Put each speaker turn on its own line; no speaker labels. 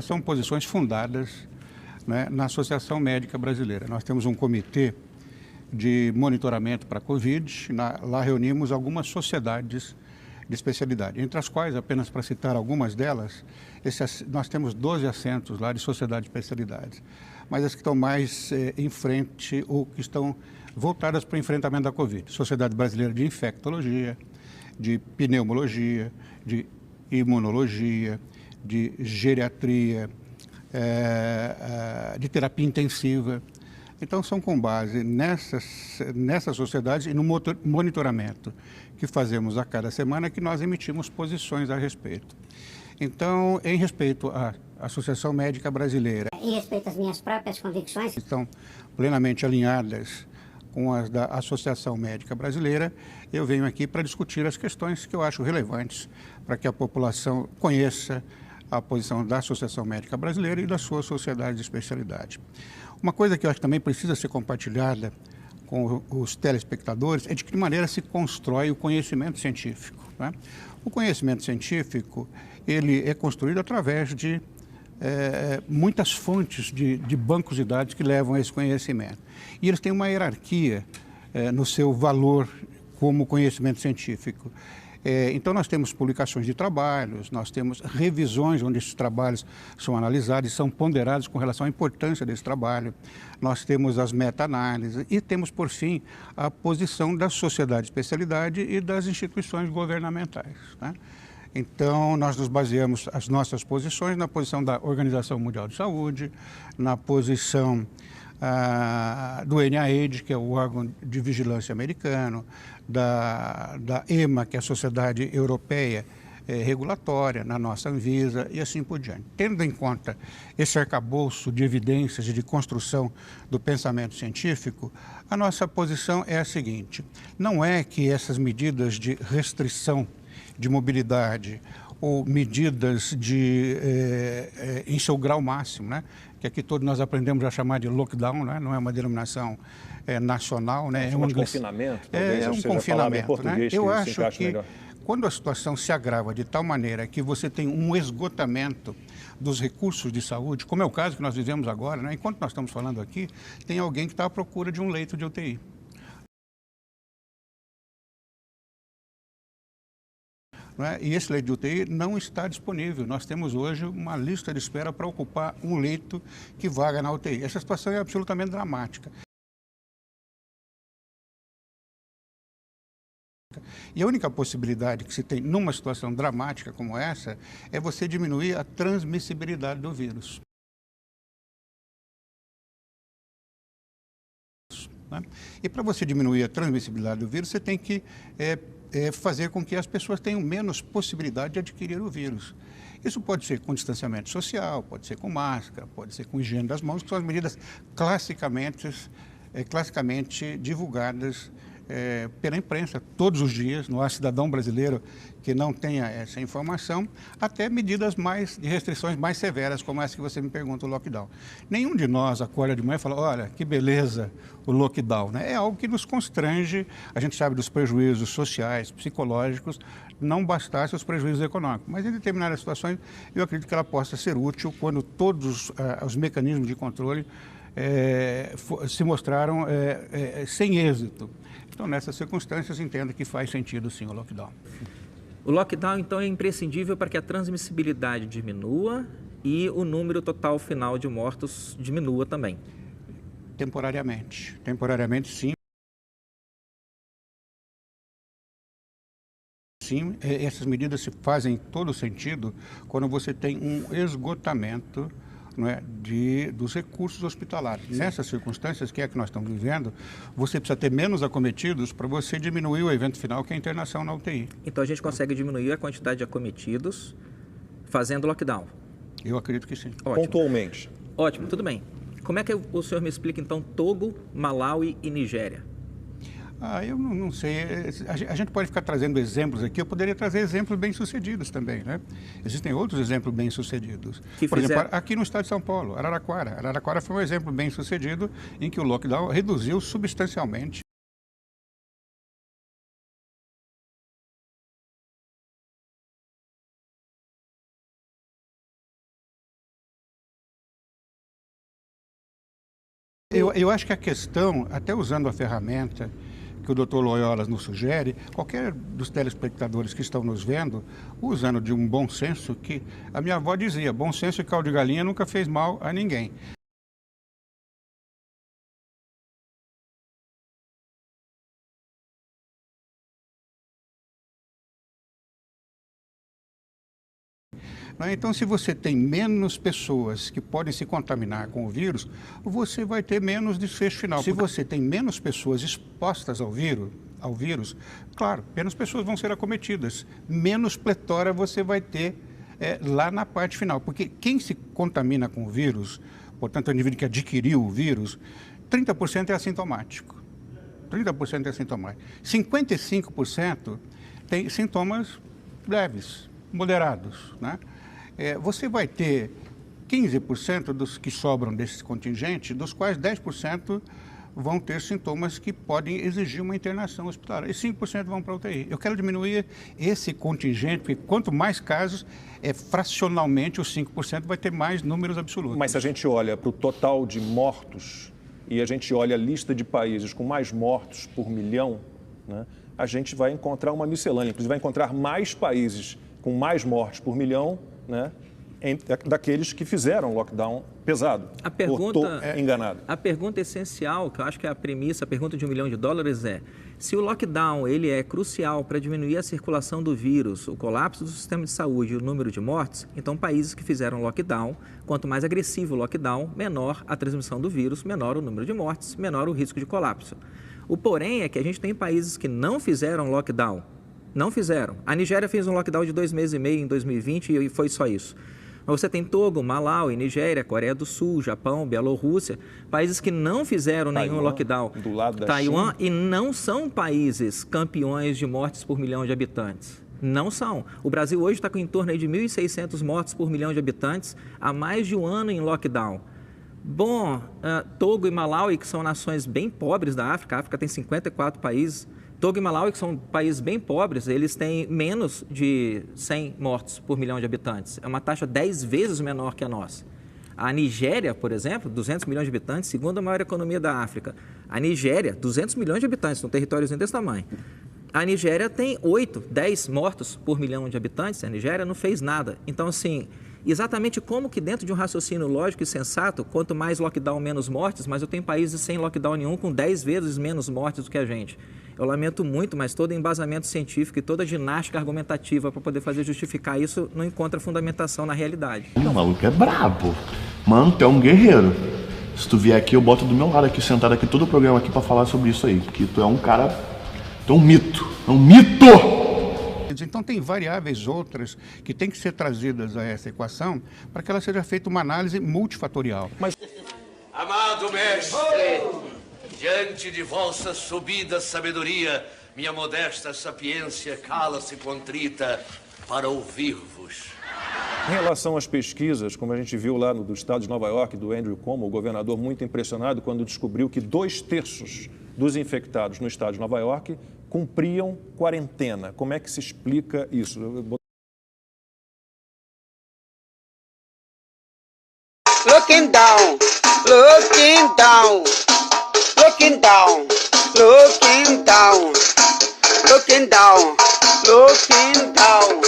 São posições fundadas, né, na Associação Médica Brasileira. Nós temos um comitê de monitoramento para a Covid. Lá reunimos algumas sociedades de especialidade, entre as quais, apenas para citar algumas delas, nós temos 12 assentos lá de sociedade de especialidades, mas as que estão mais em frente ou que estão voltadas para o enfrentamento da Covid. Sociedade Brasileira de Infectologia, de Pneumologia, de Imunologia, de Geriatria, de Terapia Intensiva. Então, são com base nessas sociedades e no monitoramento que fazemos a cada semana que nós emitimos posições a respeito. Então, em respeito à Associação Médica Brasileira,
em respeito às minhas próprias convicções,
estão plenamente alinhadas com as da Associação Médica Brasileira, eu venho aqui para discutir as questões que eu acho relevantes para que a população conheça a posição da Associação Médica Brasileira e da sua sociedade de especialidade. Uma coisa que eu acho que também precisa ser compartilhada com os telespectadores é de que maneira se constrói o conhecimento científico, né? O conhecimento científico, ele é construído através de muitas fontes de bancos de dados que levam a esse conhecimento. E eles têm uma hierarquia no seu valor como conhecimento científico. Então, nós temos publicações de trabalhos, nós temos revisões onde esses trabalhos são analisados e são ponderados com relação à importância desse trabalho. Nós temos as meta-análises e temos, por fim, a posição da sociedade de especialidade e das instituições governamentais, né? Então, nós nos baseamos as nossas posições na posição da Organização Mundial de Saúde, na posição do NIH, que é o órgão de vigilância americano, da EMA, que é a Sociedade Europeia Regulatória, na nossa Anvisa e assim por diante. Tendo em conta esse arcabouço de evidências e de construção do pensamento científico, a nossa posição é a seguinte: não é que essas medidas de restrição de mobilidade ou medidas em seu grau máximo, né, que aqui todos nós aprendemos a chamar de lockdown, né, não é uma denominação nacional, né,
é um confinamento, talvez
um
seja a palavra em
confinamento, né?
português
Eu
que se
acho
encaixe
que
melhor.
quando a situação se agrava de tal maneira que você tem um esgotamento dos recursos de saúde, como é o caso que nós vivemos agora, né? Enquanto nós estamos falando aqui, tem alguém que está à procura de um leito de UTI. Não é? E esse leito de UTI não está disponível. Nós temos hoje uma lista de espera para ocupar um leito que vaga na UTI. Essa situação é absolutamente dramática. E a única possibilidade que se tem numa situação dramática como essa é você diminuir a transmissibilidade do vírus, né? E para você diminuir a transmissibilidade do vírus, você tem que fazer com que as pessoas tenham menos possibilidade de adquirir o vírus. Isso pode ser com distanciamento social, pode ser com máscara, pode ser com higiene das mãos, que são as medidas classicamente divulgadas pela imprensa todos os dias. Não há cidadão brasileiro que não tenha essa informação, até medidas de restrições mais severas, como essa que você me pergunta, o lockdown. Nenhum de nós acorda de manhã e fala: olha, que beleza o lockdown, né? É algo que nos constrange. A gente sabe dos prejuízos sociais, psicológicos, não bastasse os prejuízos econômicos. Mas em determinadas situações, eu acredito que ela possa ser útil quando todos os mecanismos de controle se mostraram sem êxito. Então, nessas circunstâncias, entendo que faz sentido, sim, o lockdown.
O lockdown, então, é imprescindível para que a transmissibilidade diminua e o número total final de mortos diminua também.
Temporariamente. Temporariamente, sim. Sim, essas medidas se fazem todo sentido quando você tem um esgotamento, não é, dos recursos hospitalares. Sim. Nessas circunstâncias, que é que nós estamos vivendo, você precisa ter menos acometidos para você diminuir o evento final, que é a internação na UTI.
Então a gente consegue diminuir a quantidade de acometidos fazendo lockdown?
Eu acredito que sim.
Ótimo.
Pontualmente.
Ótimo, tudo bem. Como é que o senhor me explica, então, Togo, Malawi e Nigéria?
Eu não sei. A gente pode ficar trazendo exemplos aqui. Eu poderia trazer exemplos bem-sucedidos também, né? Existem outros exemplos bem-sucedidos. Por exemplo, aqui no estado de São Paulo, Araraquara. Araraquara foi um exemplo bem-sucedido em que o lockdown reduziu substancialmente Eu acho que a questão, até usando a ferramenta que o Dr. Loyola nos sugere, qualquer dos telespectadores que estão nos vendo, usando de um bom senso, que a minha avó dizia, bom senso e caldo de galinha nunca fez mal a ninguém. Então, se você tem menos pessoas que podem se contaminar com o vírus, você vai ter menos desfecho final. Se você tem menos pessoas expostas ao vírus, claro, menos pessoas vão ser acometidas, menos pletora você vai ter lá na parte final. Porque quem se contamina com o vírus, portanto, o indivíduo que adquiriu o vírus, 30% é assintomático. 30% é assintomático. 55% tem sintomas leves, moderados, né? Você vai ter 15% dos que sobram desse contingente, dos quais 10% vão ter sintomas que podem exigir uma internação hospitalar, e 5% vão para a UTI. Eu quero diminuir esse contingente, porque quanto mais casos, fracionalmente os 5% vai ter mais números absolutos.
Mas se a gente olha para o total de mortos e a gente olha a lista de países com mais mortos por milhão, né, a gente vai encontrar uma miscelânea, inclusive vai encontrar mais países com mais mortes por milhão, né, daqueles que fizeram lockdown pesado. Ou estou enganado?
A pergunta essencial, que eu acho que é a premissa, a pergunta de $1 milhão é, se o lockdown ele é crucial para diminuir a circulação do vírus, o colapso do sistema de saúde e o número de mortes, então países que fizeram lockdown, quanto mais agressivo o lockdown, menor a transmissão do vírus, menor o número de mortes, menor o risco de colapso. O porém é que a gente tem países que não fizeram lockdown. Não fizeram. A Nigéria fez um lockdown de 2 meses e meio em 2020 e foi só isso. Mas você tem Togo, Malawi, Nigéria, Coreia do Sul, Japão, Bielorrússia, países que não fizeram nenhum lockdown.
Do lado da
Taiwan,
China.
E não são países campeões de mortes por milhão de habitantes. Não são. O Brasil hoje está com em torno de 1.600 mortes por milhão de habitantes, há mais de um ano em lockdown. Bom, Togo e Malawi, que são nações bem pobres da África, a África tem 54 países, Togo e Malawi, que são países bem pobres, eles têm menos de 100 mortos por milhão de habitantes. É uma taxa 10 vezes menor que a nossa. A Nigéria, por exemplo, 200 milhões de habitantes, segunda maior economia da África. A Nigéria, 200 milhões de habitantes, um territóriozinho desse tamanho. A Nigéria tem 8, 10 mortos por milhão de habitantes, a Nigéria não fez nada. Então, assim, exatamente como que dentro de um raciocínio lógico e sensato, quanto mais lockdown, menos mortes, mas eu tenho países sem lockdown nenhum com 10 vezes menos mortes do que a gente. Eu lamento muito, mas todo embasamento científico e toda ginástica argumentativa para poder fazer justificar isso não encontra fundamentação na realidade.
O maluco é brabo. Mano, tu é um guerreiro. Se tu vier aqui, eu boto do meu lado aqui, sentado aqui, todo o programa aqui para falar sobre isso aí. Porque tu é um cara, tu é um mito. É um mito!
Então, tem variáveis outras que têm que ser trazidas a essa equação para que ela seja feita uma análise multifatorial.
Amado mestre, diante de vossa subida sabedoria, minha modesta sapiência cala-se contrita para ouvir-vos.
Em relação às pesquisas, como a gente viu lá do estado de Nova York, do Andrew Cuomo, o governador muito impressionado quando descobriu que 2/3 dos infectados no estado de Nova York cumpriam quarentena. Como é que se explica isso?
Looking down, looking down, looking down, looking down, looking down, looking down.